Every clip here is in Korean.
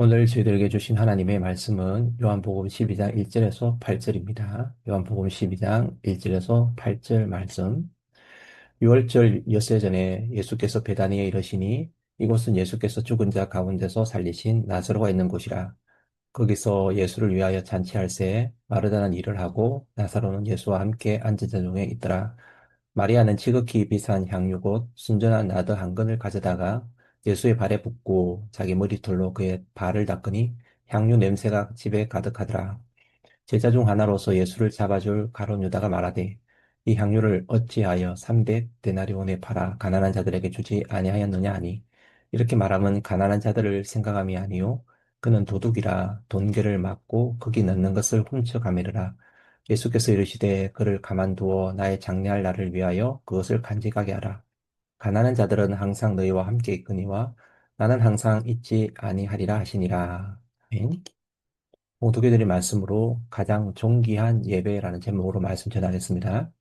오늘 저희들에게 주신 하나님의 말씀은 요한복음 12장 1절에서 8절입니다. 요한복음 12장 1절에서 8절 말씀. 6월절 엿새 전에 예수께서 베다니에 이르시니 이곳은 예수께서 죽은 자 가운데서 살리신 나사로가 있는 곳이라. 거기서 예수를 위하여 잔치할 새에 마르다는 일을 하고 나사로는 예수와 함께 앉은 자 중에 있더라. 마리아는 지극히 비싼 향유 곧 순전한 나드 한 근을 가져다가 예수의 발에 붓고 자기 머리털로 그의 발을 닦으니 향유 냄새가 집에 가득하더라. 제자 중 하나로서 예수를 잡아줄 가룟 유다가 말하되 이 향유를 어찌하여 300데나리온에 팔아 가난한 자들에게 주지 아니하였느냐 하니 이렇게 말하면 가난한 자들을 생각함이 아니요 그는 도둑이라 돈괴를 막고 거기 넣는 것을 훔쳐가매르라. 예수께서 이르시되 그를 가만두어 나의 장래할 날을 위하여 그것을 간직하게 하라. 가난한 자들은 항상 너희와 함께 있거니와 나는 항상 있지 아니하리라 하시니라. 아멘. 봉독해드린 말씀으로 가장 존귀한 예배라는 제목으로 말씀 전하겠습니다.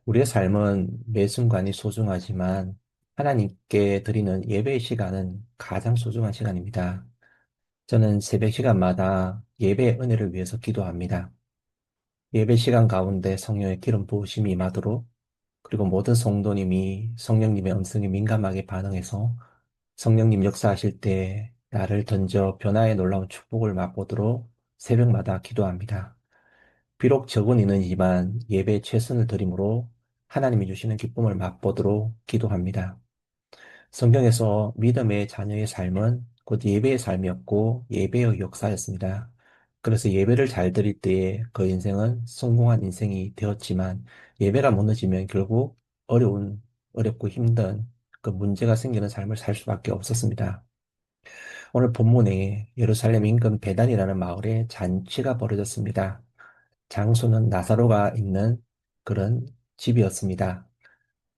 우리의 삶은 매 순간이 소중하지만 하나님께 드리는 예배의 시간은 가장 소중한 시간입니다. 저는 새벽 시간마다 예배의 은혜를 위해서 기도합니다. 예배 시간 가운데 성령의 기름 부으심이 임하도록 그리고 모든 성도님이 성령님의 음성에 민감하게 반응해서 성령님 역사하실 때 나를 던져 변화의 놀라운 축복을 맛보도록 새벽마다 기도합니다. 비록 적은 인원이지만 예배에 최선을 드림으로 하나님이 주시는 기쁨을 맛보도록 기도합니다. 성경에서 믿음의 자녀의 삶은 곧 예배의 삶이었고 예배의 역사였습니다. 그래서 예배를 잘 드릴 때에 그 인생은 성공한 인생이 되었지만 예배가 무너지면 결국 어렵고 힘든 그 문제가 생기는 삶을 살 수밖에 없었습니다. 오늘 본문에 예루살렘 인근 베단이라는 마을에 잔치가 벌어졌습니다. 장소는 나사로가 있는 그런 집이었습니다.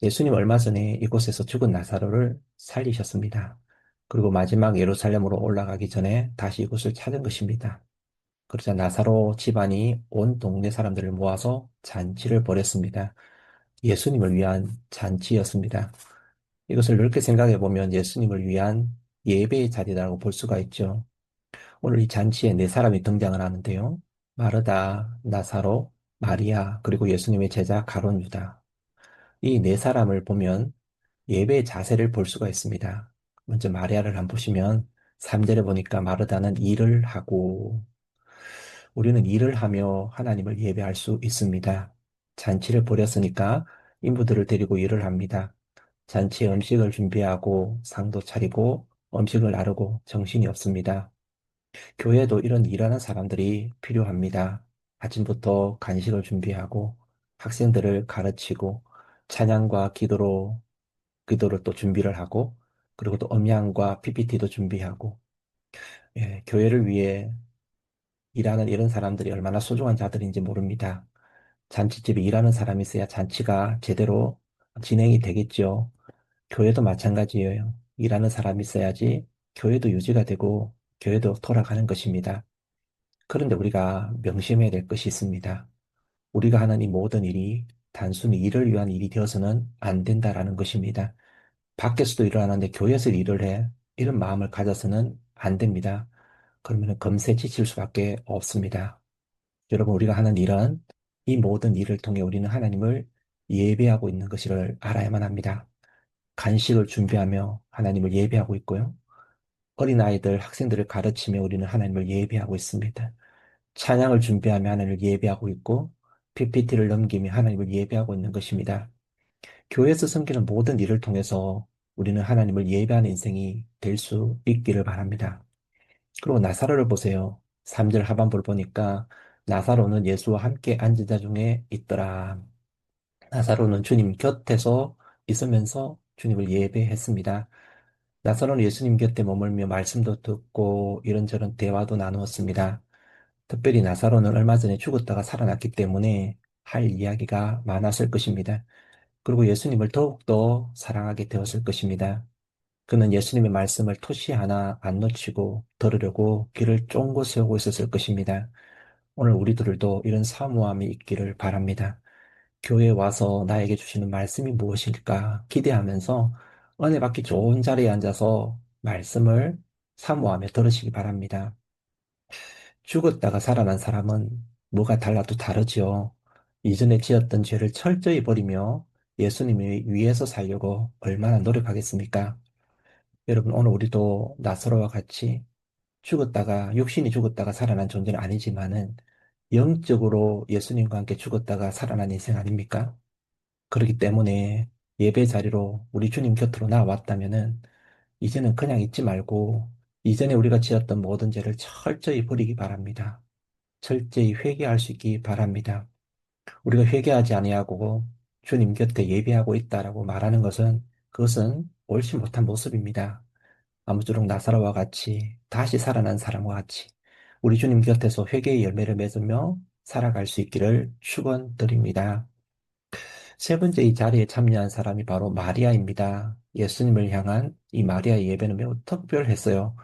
예수님 얼마 전에 이곳에서 죽은 나사로를 살리셨습니다. 그리고 마지막 예루살렘으로 올라가기 전에 다시 이곳을 찾은 것입니다. 그러자 나사로 집안이 온 동네 사람들을 모아서 잔치를 벌였습니다. 예수님을 위한 잔치였습니다. 이것을 넓게 생각해 보면 예수님을 위한 예배의 자리라고 볼 수가 있죠. 오늘 이 잔치에 네 사람이 등장을 하는데요. 마르다, 나사로, 마리아, 그리고 예수님의 제자 가룟 유다. 이 네 사람을 보면 예배의 자세를 볼 수가 있습니다. 먼저 마리아를 한번 보시면 3절에 보니까 마르다는 일을 하고 우리는 일을 하며 하나님을 예배할 수 있습니다. 잔치를 벌였으니까 인부들을 데리고 일을 합니다. 잔치에 음식을 준비하고 상도 차리고 음식을 나르고 정신이 없습니다. 교회도 이런 일하는 사람들이 필요합니다. 아침부터 간식을 준비하고 학생들을 가르치고 찬양과 기도를 또 준비를 하고 그리고 또 음향과 PPT도 준비하고 교회를 위해 일하는 이런 사람들이 얼마나 소중한 자들인지 모릅니다. 잔치집에 일하는 사람이 있어야 잔치가 제대로 진행이 되겠죠. 교회도 마찬가지예요. 일하는 사람이 있어야지 교회도 유지가 되고 교회도 돌아가는 것입니다. 그런데 우리가 명심해야 될 것이 있습니다. 우리가 하는 이 모든 일이 단순히 일을 위한 일이 되어서는 안 된다라는 것입니다. 밖에서도 일을 하는데 교회에서 일을 해. 이런 마음을 가져서는 안 됩니다. 그러면 금세 지칠 수밖에 없습니다. 여러분, 우리가 하는 일은 이 모든 일을 통해 우리는 하나님을 예배하고 있는 것을 알아야만 합니다. 간식을 준비하며 하나님을 예배하고 있고요. 어린아이들, 학생들을 가르치며 우리는 하나님을 예배하고 있습니다. 찬양을 준비하며 하나님을 예배하고 있고, PPT를 넘기며 하나님을 예배하고 있는 것입니다. 교회에서 섬기는 모든 일을 통해서 우리는 하나님을 예배하는 인생이 될 수 있기를 바랍니다. 그리고 나사로를 보세요. 3절 하반부를 보니까 나사로는 예수와 함께 앉은 자 중에 있더라. 나사로는 주님 곁에서 있으면서 주님을 예배했습니다. 나사로는 예수님 곁에 머물며 말씀도 듣고 이런저런 대화도 나누었습니다. 특별히 나사로는 얼마 전에 죽었다가 살아났기 때문에 할 이야기가 많았을 것입니다. 그리고 예수님을 더욱더 사랑하게 되었을 것입니다. 그는 예수님의 말씀을 토시 하나 안 놓치고 들으려고 귀를 쫑긋 세우고 있었을 것입니다. 오늘 우리들도 이런 사모함이 있기를 바랍니다. 교회에 와서 나에게 주시는 말씀이 무엇일까 기대하면서 은혜 받기 좋은 자리에 앉아서 말씀을 사모하며 들으시기 바랍니다. 죽었다가 살아난 사람은 뭐가 달라도 다르지요. 이전에 지었던 죄를 철저히 버리며 예수님이 위해서 살려고 얼마나 노력하겠습니까? 여러분, 오늘 우리도 나사로와 같이 죽었다가, 육신이 죽었다가 살아난 존재는 아니지만은 영적으로 예수님과 함께 죽었다가 살아난 인생 아닙니까? 그렇기 때문에 예배 자리로 우리 주님 곁으로 나왔다면은 이제는 그냥 있지 말고 이전에 우리가 지었던 모든 죄를 철저히 버리기 바랍니다. 철저히 회개할 수 있기 바랍니다. 우리가 회개하지 아니하고 주님 곁에 예배하고 있다라고 말하는 것은 그것은 옳지 못한 모습입니다. 아무쪼록 나사로와 같이 다시 살아난 사람과 같이 우리 주님 곁에서 회개의 열매를 맺으며 살아갈 수 있기를 축원드립니다. 세 번째 이 자리에 참여한 사람이 바로 마리아입니다. 예수님을 향한 이 마리아의 예배는 매우 특별했어요.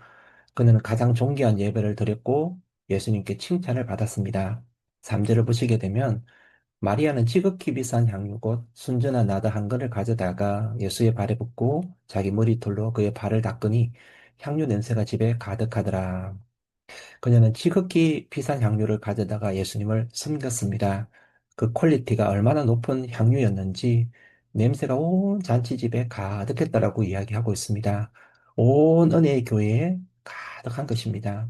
그는 가장 존귀한 예배를 드렸고 예수님께 칭찬을 받았습니다. 3절을 보시게 되면 마리아는 지극히 비싼 향유 곧 순전한 나드 한 근을 가져다가 예수의 발에 붓고 자기 머리털로 그의 발을 닦으니 향유 냄새가 집에 가득하더라. 그녀는 지극히 비싼 향유를 가져다가 예수님을 섬겼습니다. 그 퀄리티가 얼마나 높은 향유였는지 냄새가 온 잔치집에 가득했다라고 이야기하고 있습니다. 온 은혜의 교회에 가득한 것입니다.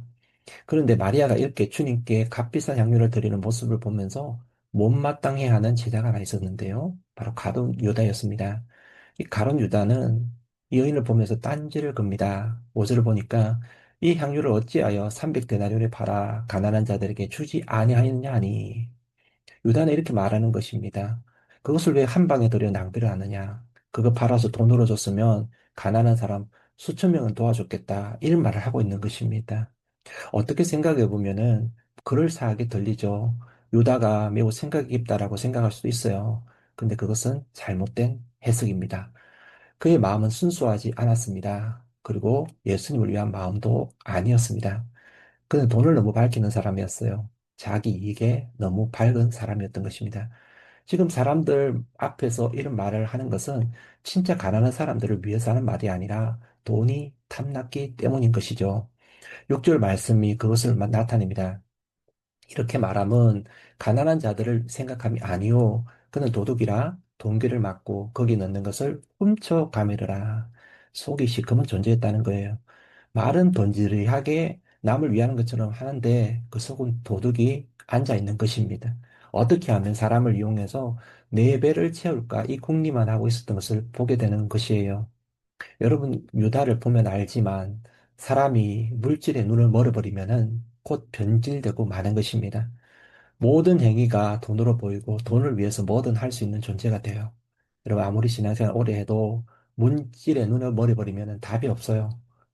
그런데 마리아가 이렇게 주님께 값비싼 향유를 드리는 모습을 보면서 못마땅해 하는 제자가 하나 있었는데요. 바로 가룟 유다였습니다. 이 가룟 유다는 이 여인을 보면서 딴지를 겁니다. 5절을 보니까 이 향유를 어찌하여 300데나리온에 팔아 가난한 자들에게 주지 아니하였냐 하니 유다는 이렇게 말하는 것입니다. 그것을 왜 한 방에 들여 낭비를 하느냐? 그거 팔아서 돈으로 줬으면 가난한 사람 수천 명은 도와줬겠다. 이런 말을 하고 있는 것입니다. 어떻게 생각해 보면은 그럴싸하게 들리죠. 유다가 매우 생각이 깊다라고 생각할 수도 있어요. 근데 그것은 잘못된 해석입니다. 그의 마음은 순수하지 않았습니다. 그리고 예수님을 위한 마음도 아니었습니다. 그는 돈을 너무 밝히는 사람이었어요. 자기 이익에 너무 밝은 사람이었던 것입니다. 지금 사람들 앞에서 이런 말을 하는 것은 진짜 가난한 사람들을 위해서 하는 말이 아니라 돈이 탐났기 때문인 것이죠. 6절 말씀이 그것을 나타냅니다. 이렇게 말함은 가난한 자들을 생각함이 아니요. 그는 도둑이라 돈귀를 막고 거기 넣는 것을 훔쳐가매르라. 속이 시커먼 존재였다는 거예요. 말은 돈지르하게 남을 위하는 것처럼 하는데 그 속은 도둑이 앉아 있는 것입니다. 어떻게 하면 사람을 이용해서 네 배를 채울까 이 궁리만 하고 있었던 것을 보게 되는 것이에요. 여러분, 유다를 보면 알지만 사람이 물질에 눈을 멀어버리면은 곧 변질되고 마는 것입니다. 모든 행위가 돈으로 보이고 돈을 위해서 뭐든 할 수 있는 존재가 돼요. 여러분, 아무리 신앙생활 오래 해도 물질에 눈을 멀어버리면은 답이 없어요.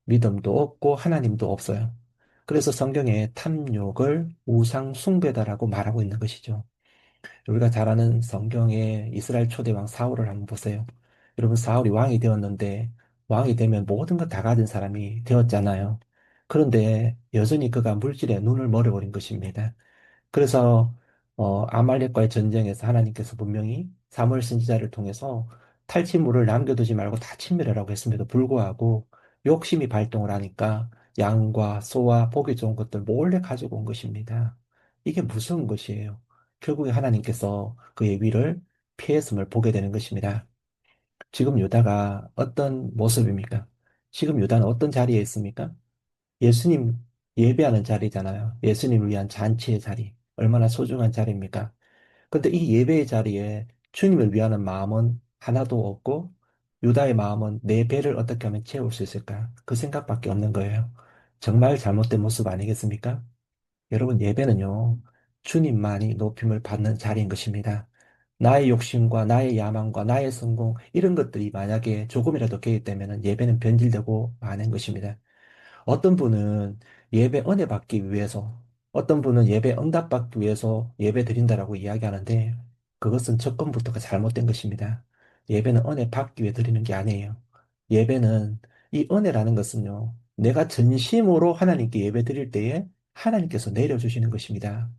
믿음도 없고 하나님도 없어요. 그래서 성경에 탐욕을 우상 숭배다라고 말하고 있는 것이죠. 우리가 잘 아는 성경의 이스라엘 초대 왕 사울을 한번 보세요. 여러분, 사울이 왕이 되었는데, 왕이 되면 모든 것 다 가진 사람이 되었잖아요. 그런데 여전히 그가 물질에 눈을 멀어버린 것입니다. 그래서 아말렉과의 전쟁에서 하나님께서 분명히 사무엘 선지자를 통해서 탈취물을 남겨두지 말고 다 침멸하라고 했음에도 불구하고 욕심이 발동을 하니까 양과 소와 보기 좋은 것들 몰래 가지고 온 것입니다. 이게 무서운 것이에요. 결국에 하나님께서 그의 위를 피했음을 보게 되는 것입니다. 지금 유다가 어떤 모습입니까? 지금 유다는 어떤 자리에 있습니까? 예수님 예배하는 자리잖아요. 예수님을 위한 잔치의 자리. 얼마나 소중한 자리입니까? 근데 이 예배의 자리에 주님을 위하는 마음은 하나도 없고 유다의 마음은 내 배를 어떻게 하면 채울 수 있을까? 그 생각밖에 없는 거예요. 정말 잘못된 모습 아니겠습니까? 여러분, 예배는요, 주님만이 높임을 받는 자리인 것입니다. 나의 욕심과 나의 야망과 나의 성공, 이런 것들이 만약에 조금이라도 개입되면 예배는 변질되고 마는 것입니다. 어떤 분은 예배 은혜 받기 위해서, 어떤 분은 예배 응답 받기 위해서 예배 드린다라고 이야기하는데, 그것은 접근부터가 잘못된 것입니다. 예배는 은혜 받기 위해 드리는 게 아니에요. 예배는, 이 은혜라는 것은요, 내가 전심으로 하나님께 예배 드릴 때에 하나님께서 내려주시는 것입니다.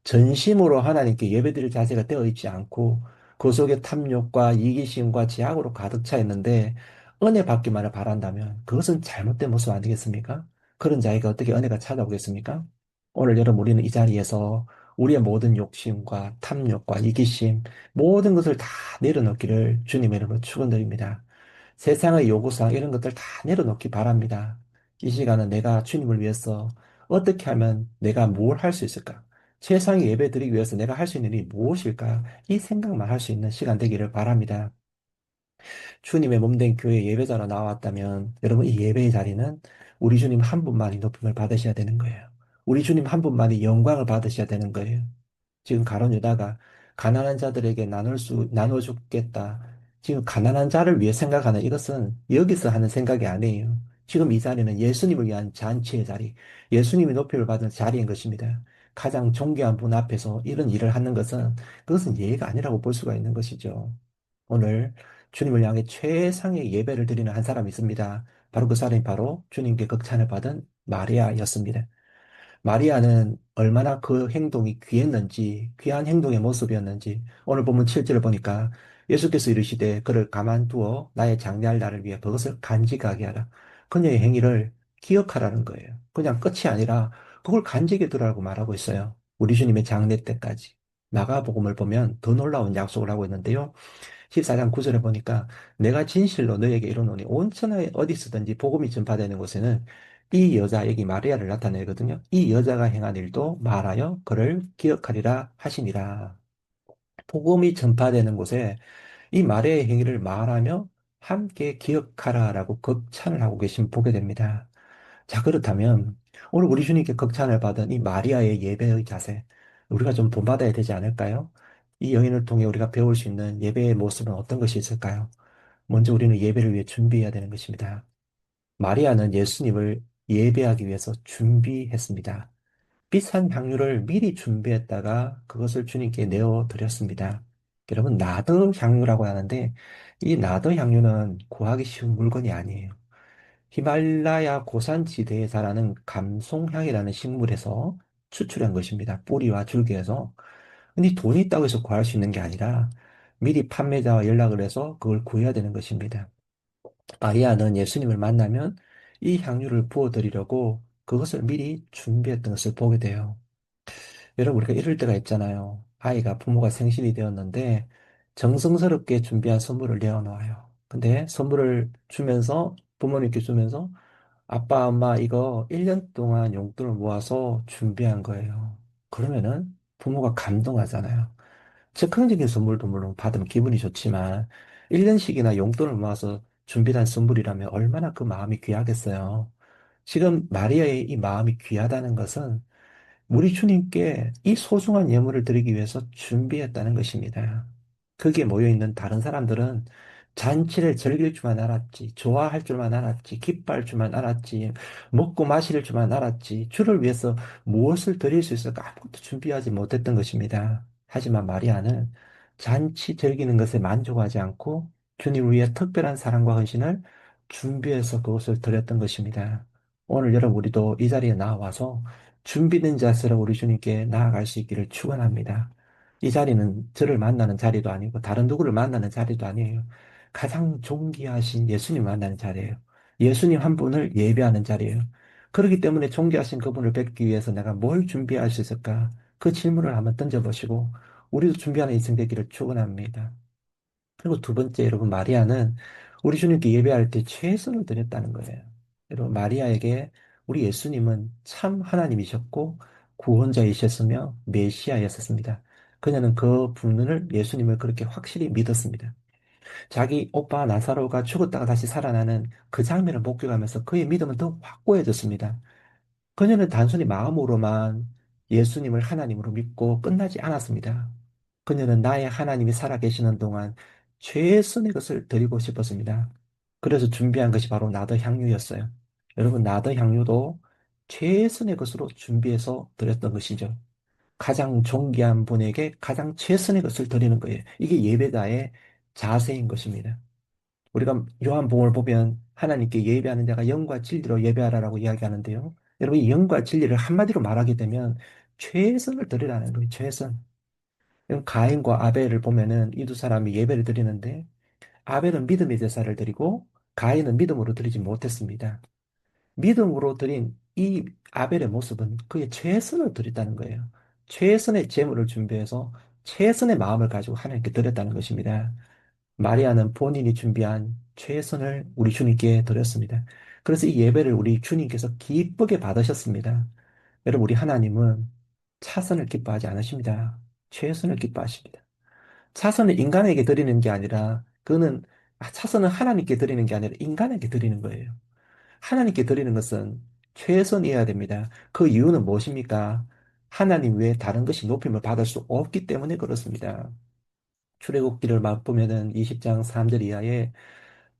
전심으로 하나님께 예배드릴 자세가 되어 있지 않고 그 속에 탐욕과 이기심과 제약으로 가득 차 있는데 은혜 받기만을 바란다면 그것은 잘못된 모습 아니겠습니까? 그런 자에게 어떻게 은혜가 찾아오겠습니까? 오늘 여러분 우리는 이 자리에서 우리의 모든 욕심과 탐욕과 이기심, 모든 것을 다 내려놓기를 주님의 이름으로 축원드립니다. 세상의 요구사항 이런 것들 다 내려놓기 바랍니다. 이 시간은 내가 주님을 위해서 어떻게 하면 내가 뭘 할 수 있을까? 최상의 예배 드리기 위해서 내가 할 수 있는 일이 무엇일까? 이 생각만 할 수 있는 시간 되기를 바랍니다. 주님의 몸된 교회 예배자로 나왔다면 여러분 이 예배의 자리는 우리 주님 한 분만이 높임을 받으셔야 되는 거예요. 우리 주님 한 분만이 영광을 받으셔야 되는 거예요. 지금 가룟 유다가 가난한 자들에게 나눠 주겠다. 지금 가난한 자를 위해 생각하는 이것은 여기서 하는 생각이 아니에요. 지금 이 자리는 예수님을 위한 잔치의 자리, 예수님이 높임을 받은 자리인 것입니다. 가장 존귀한 분 앞에서 이런 일을 하는 것은 그것은 예의가 아니라고 볼 수가 있는 것이죠. 오늘 주님을 향해 최상의 예배를 드리는 한 사람이 있습니다. 바로 그 사람이 바로 주님께 극찬을 받은 마리아였습니다. 마리아는 얼마나 그 행동이 귀했는지, 귀한 행동의 모습이었는지, 오늘 보면 7절을 보니까 예수께서 이르시되 그를 가만두어 나의 장례할 날을 위해 그것을 간직하게 하라. 그녀의 행위를 기억하라는 거예요. 그냥 끝이 아니라 그걸 간직해 두라고 말하고 있어요. 우리 주님의 장례 때까지. 마가복음을 보면 더 놀라운 약속을 하고 있는데요. 14장 9절에 보니까 내가 진실로 너에게 이르노니 온 천하에 어디서든지 복음이 전파되는 곳에는 이 여자, 여기 마리아를 나타내거든요. 이 여자가 행한 일도 말하여 그를 기억하리라 하시니라. 복음이 전파되는 곳에 이 마리아의 행위를 말하며 함께 기억하라라고 극찬을 하고 계신 보게 됩니다. 자, 그렇다면 오늘 우리 주님께 극찬을 받은 이 마리아의 예배의 자세, 우리가 좀 본받아야 되지 않을까요? 이 여인을 통해 우리가 배울 수 있는 예배의 모습은 어떤 것이 있을까요? 먼저 우리는 예배를 위해 준비해야 되는 것입니다. 마리아는 예수님을 예배하기 위해서 준비했습니다. 비싼 향유를 미리 준비했다가 그것을 주님께 내어 드렸습니다. 여러분, 나드 향유라고 하는데 이 나드 향유는 구하기 쉬운 물건이 아니에요. 히말라야 고산지대에 자라는 감송향이라는 식물에서 추출한 것입니다. 뿌리와 줄기에서. 근데 돈이 있다고 해서 구할 수 있는 게 아니라 미리 판매자와 연락을 해서 그걸 구해야 되는 것입니다. 마리아는 예수님을 만나면 이 향유를 부어드리려고 그것을 미리 준비했던 것을 보게 돼요. 여러분, 우리가 이럴 때가 있잖아요. 아이가 부모가 생신이 되었는데 정성스럽게 준비한 선물을 내어놓아요. 근데 선물을 주면서 부모님께 주면서 아빠, 엄마 이거 1년 동안 용돈을 모아서 준비한 거예요. 그러면은 부모가 감동하잖아요. 즉흥적인 선물도 물론 받으면 기분이 좋지만 1년씩이나 용돈을 모아서 준비한 선물이라면 얼마나 그 마음이 귀하겠어요. 지금 마리아의 이 마음이 귀하다는 것은 우리 주님께 이 소중한 예물을 드리기 위해서 준비했다는 것입니다. 거기에 모여있는 다른 사람들은 잔치를 즐길 줄만 알았지, 좋아할 줄만 알았지, 기뻐할 줄만 알았지, 먹고 마실 줄만 알았지, 주를 위해서 무엇을 드릴 수 있을까 아무것도 준비하지 못했던 것입니다. 하지만 마리아는 잔치 즐기는 것에 만족하지 않고 주님을 위해 특별한 사랑과 헌신을 준비해서 그것을 드렸던 것입니다. 오늘 여러분 우리도 이 자리에 나와서 준비된 자세로 우리 주님께 나아갈 수 있기를 축원합니다. 이 자리는 저를 만나는 자리도 아니고 다른 누구를 만나는 자리도 아니에요. 가장 존귀하신 예수님 만나는 자리예요. 예수님 한 분을 예배하는 자리예요. 그렇기 때문에 존귀하신 그분을 뵙기 위해서 내가 뭘 준비할 수 있을까? 그 질문을 한번 던져보시고 우리도 준비하는 인생 되기를 축원합니다. 그리고 두 번째, 여러분, 마리아는 우리 주님께 예배할 때 최선을 드렸다는 거예요. 여러분, 마리아에게 우리 예수님은 참 하나님이셨고 구원자이셨으며 메시아였었습니다. 그녀는 그 분을 예수님을 그렇게 확실히 믿었습니다. 자기 오빠 나사로가 죽었다가 다시 살아나는 그 장면을 목격하면서 그의 믿음은 더 확고해졌습니다. 그녀는 단순히 마음으로만 예수님을 하나님으로 믿고 끝나지 않았습니다. 그녀는 나의 하나님이 살아계시는 동안 최선의 것을 드리고 싶었습니다. 그래서 준비한 것이 바로 나더 향유였어요. 여러분, 나더 향유도 최선의 것으로 준비해서 드렸던 것이죠. 가장 존귀한 분에게 가장 최선의 것을 드리는 거예요. 이게 예배자의 자세인 것입니다. 우리가 요한복음을 보면 하나님께 예배하는 자가 영과 진리로 예배하라라고 이야기하는데요. 여러분, 이 영과 진리를 한마디로 말하게 되면 최선을 드리라는 거예요. 최선. 가인과 아벨을 보면은 이 두 사람이 예배를 드리는데 아벨은 믿음의 제사를 드리고 가인은 믿음으로 드리지 못했습니다. 믿음으로 드린 이 아벨의 모습은 그의 최선을 드렸다는 거예요. 최선의 제물을 준비해서 최선의 마음을 가지고 하나님께 드렸다는 것입니다. 마리아는 본인이 준비한 최선을 우리 주님께 드렸습니다. 그래서 이 예배를 우리 주님께서 기쁘게 받으셨습니다. 여러분, 우리 하나님은 차선을 기뻐하지 않으십니다. 최선을 기뻐하십니다. 차선을 인간에게 드리는 게 아니라, 차선은 하나님께 드리는 게 아니라 인간에게 드리는 거예요. 하나님께 드리는 것은 최선이어야 됩니다. 그 이유는 무엇입니까? 하나님 외에 다른 것이 높임을 받을 수 없기 때문에 그렇습니다. 출애굽기를 맛보면은 20장 3절 이하에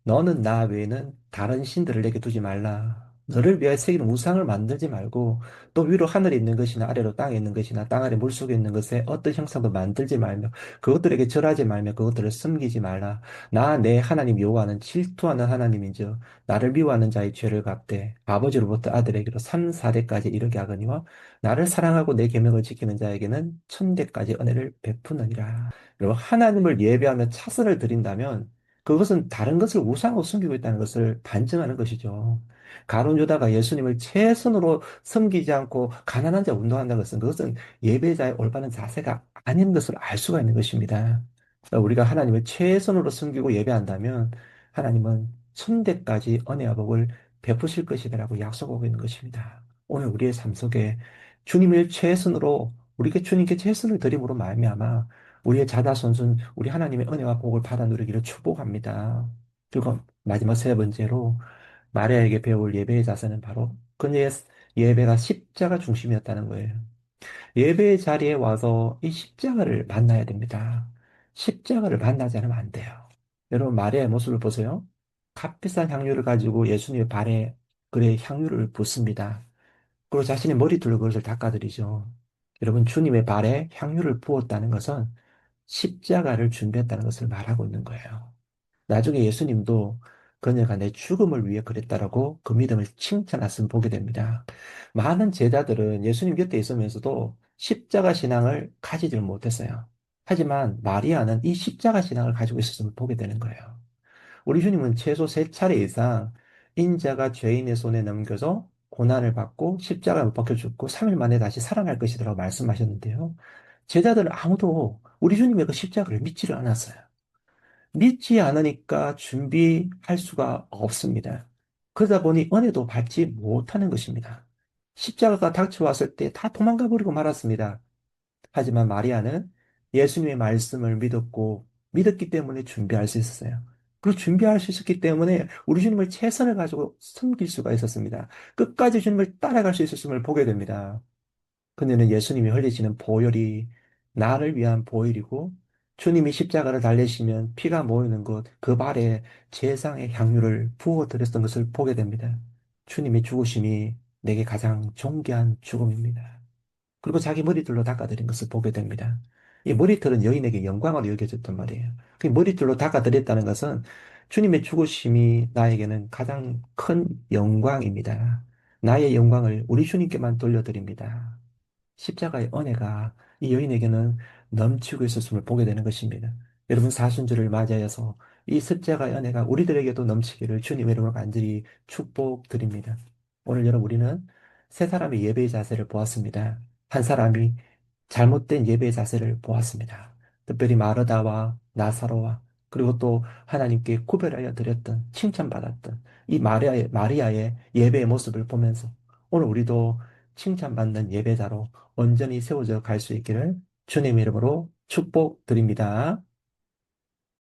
너는 나 외에는 다른 신들을 내게 두지 말라. 너를 위하여 새기는 우상을 만들지 말고 또 위로 하늘에 있는 것이나 아래로 땅에 있는 것이나 땅 아래 물속에 있는 것에 어떤 형상도 만들지 말며 그것들에게 절하지 말며 그것들을 섬기지 말라. 나 내 하나님 여호와는 질투하는 하나님인즉 나를 미워하는 자의 죄를 갚되 아버지로부터 아들에게로 3, 4대까지 이르게 하거니와 나를 사랑하고 내 계명을 지키는 자에게는 천대까지 은혜를 베푸느니라. 여러분, 하나님을 예배하며 차선을 드린다면 그것은 다른 것을 우상으로 섬기고 있다는 것을 반증하는 것이죠. 가룟 유다가 예수님을 최선으로 섬기지 않고 가난한 자 운동한다는 것은 그것은 예배자의 올바른 자세가 아닌 것을 알 수가 있는 것입니다. 우리가 하나님을 최선으로 섬기고 예배한다면 하나님은 천대까지 은혜와 복을 베푸실 것이라고 약속하고 있는 것입니다. 오늘 우리의 삶 속에 주님을 최선으로 우리가 주님께 최선을 드림으로 말미암아 우리의 자다손손 우리 하나님의 은혜와 복을 받아 누리기를 축복합니다. 그리고 마지막 세 번째로 마리아에게 배울 예배의 자세는 바로 그녀의 예배가 십자가 중심이었다는 거예요. 예배의 자리에 와서 이 십자가를 만나야 됩니다. 십자가를 만나지 않으면 안 돼요. 여러분, 마리아의 모습을 보세요. 값비싼 향유를 가지고 예수님의 발에 그의 향유를 붓습니다. 그리고 자신의 머리털로 그것을 닦아드리죠. 여러분, 주님의 발에 향유를 부었다는 것은 십자가를 준비했다는 것을 말하고 있는 거예요. 나중에 예수님도 그녀가 내 죽음을 위해 그랬다라고 그 믿음을 칭찬했으면 보게 됩니다. 많은 제자들은 예수님 곁에 있으면서도 십자가 신앙을 가지질 못했어요. 하지만 마리아는 이 십자가 신앙을 가지고 있었음을 보게 되는 거예요. 우리 주님은 최소 세 차례 이상 인자가 죄인의 손에 넘겨서 고난을 받고 십자가에 못 박혀 죽고 3일 만에 다시 살아날 것이라고 말씀하셨는데요. 제자들은 아무도 우리 주님의 그 십자가를 믿지를 않았어요. 믿지 않으니까 준비할 수가 없습니다. 그러다 보니 은혜도 받지 못하는 것입니다. 십자가가 닥쳐왔을 때 다 도망가 버리고 말았습니다. 하지만 마리아는 예수님의 말씀을 믿었기 때문에 준비할 수 있었어요. 그리고 준비할 수 있었기 때문에 우리 주님을 최선을 가지고 섬길 수가 있었습니다. 끝까지 주님을 따라갈 수 있었음을 보게 됩니다. 그녀는 예수님이 흘리시는 보혈이 나를 위한 보혈이고 주님이 십자가를 달리시면 피가 모이는 곳, 그 발에 제상의 향유를 부어 드렸던 것을 보게 됩니다. 주님의 죽으심이 내게 가장 존귀한 죽음입니다. 그리고 자기 머리털로 닦아드린 것을 보게 됩니다. 이 머리털은 여인에게 영광으로 여겨졌단 말이에요. 그 머리털로 닦아드렸다는 것은 주님의 죽으심이 나에게는 가장 큰 영광입니다. 나의 영광을 우리 주님께만 돌려드립니다. 십자가의 은혜가 이 여인에게는 넘치고 있었음을 보게 되는 것입니다. 여러분, 사순절을 맞이하여서 이 십자가의 은혜가 우리들에게도 넘치기를 주님의 이름으로 간절히 축복드립니다. 오늘 여러분, 우리는 세 사람의 예배의 자세를 보았습니다. 한 사람이 잘못된 예배의 자세를 보았습니다. 특별히 마르다와 나사로와 그리고 또 하나님께 구별하여 드렸던 칭찬받았던 이 마리아의 예배의 모습을 보면서 오늘 우리도 칭찬받는 예배자로 온전히 세워져 갈 수 있기를 주님 이름으로 축복드립니다.